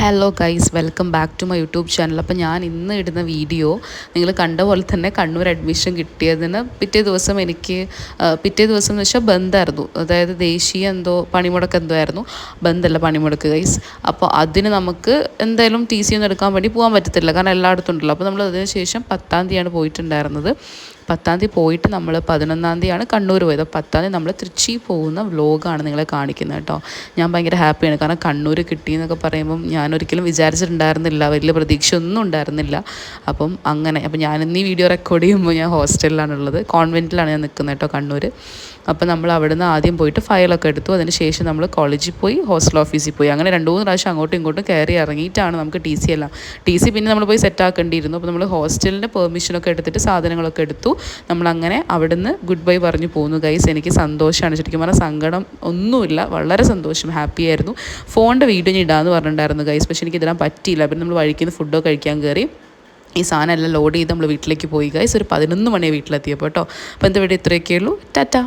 Hello guys, welcome back to my YouTube channel. അപ്പോൾ ഞാൻ ഇന്ന് ഇടുന്ന വീഡിയോ നിങ്ങൾ കണ്ട പോലെ തന്നെ കണ്ണൂർ അഡ്മിഷൻ കിട്ടിയതിന് പിറ്റേ ദിവസം എന്ന് വെച്ചാൽ ബന്ധായിരുന്നു. അതായത് ദേശീയ എന്തോ പണിമുടക്ക് എന്തോ ആയിരുന്നു, ബന്ധല്ല പണിമുടക്ക് ഗൈസ്. അപ്പോൾ അതിന് നമുക്ക് എന്തായാലും ടി സി ഒന്നും എടുക്കാൻ വേണ്ടി പോകാൻ പറ്റത്തില്ല, കാരണം എല്ലായിടത്തും ഉണ്ടല്ലോ. അപ്പോൾ നമ്മൾ അതിന് ശേഷം 10-ാം തീയതിയാണ് പോയിട്ടുണ്ടായിരുന്നത്. 10-ാം തീയതി പോയിട്ട് നമ്മൾ 11-ാം തീയതിയാണ് കണ്ണൂർ പോയത്. 10-ാം തീയതി നമ്മൾ തൃശ്ശി പോകുന്ന വ്ലോഗാണ് നിങ്ങളെ കാണിക്കുന്നത് കേട്ടോ. ഞാൻ ഭയങ്കര ഹാപ്പിയാണ്, കാരണം കണ്ണൂർ കിട്ടിയെന്നൊക്കെ പറയുമ്പം ഞാനൊരിക്കലും വിചാരിച്ചിട്ടുണ്ടായിരുന്നില്ല, വലിയ പ്രതീക്ഷയൊന്നും ഉണ്ടായിരുന്നില്ല. അപ്പം ഞാനിന്ന് ഈ വീഡിയോ റെക്കോർഡ് ചെയ്യുമ്പോൾ ഞാൻ ഹോസ്റ്റലിലാണുള്ളത്, കോൺവെൻറ്റിലാണ് ഞാൻ നിൽക്കുന്നത് കേട്ടോ, കണ്ണൂർ. അപ്പോൾ നമ്മൾ അവിടെ നിന്ന് ആദ്യം പോയിട്ട് ഫയലൊക്കെ എടുത്തു. അതിന് ശേഷം നമ്മൾ കോളേജിൽ പോയി, ഹോസ്റ്റൽ ഓഫീസിൽ പോയി, അങ്ങനെ 2-3 പ്രാവശ്യം അങ്ങോട്ടും ഇങ്ങോട്ടും കയറി ഇറങ്ങിയിട്ടാണ് നമുക്ക് ടി സി പിന്നെ നമ്മൾ പോയി സെറ്റാക്കേണ്ടിയിരുന്നു. അപ്പോൾ നമ്മൾ ഹോസ്റ്റലിൻ്റെ പെർമിഷനൊക്കെ എടുത്തിട്ട് സാധനങ്ങളൊക്കെ എടുത്തു. നമ്മളങ്ങനെ അവിടുന്ന് ഗുഡ് ബൈ പറഞ്ഞു പോന്നു ഗൈസ്. എനിക്ക് സന്തോഷമാണ്, ശരിക്കും പറഞ്ഞാൽ സങ്കടം ഒന്നുമില്ല, വളരെ സന്തോഷം, ഹാപ്പി ആയിരുന്നു. ഫോണിൻ്റെ വീഡിയോ ഞാൻ ഇടാമെന്ന് പറഞ്ഞിട്ടുണ്ടായിരുന്നു ഗൈസ്, പക്ഷേ എനിക്ക് ഇതിടാൻ പറ്റിയില്ല. പിന്നെ നമ്മൾ വഴിക്കുന്ന ഫുഡൊക്കെ കഴിക്കാൻ കയറി ഈ സാധനം എല്ലാം ലോഡ് ചെയ്ത് നമ്മൾ വീട്ടിലേക്ക് പോയി ഗൈസ്. ഒരു 11 മണിയാണ് വീട്ടിലെത്തിയപ്പോൾ കേട്ടോ. അപ്പോൾ എന്താ വീഡിയോ ഇത്രയൊക്കെയുള്ളൂ. ടാറ്റാ.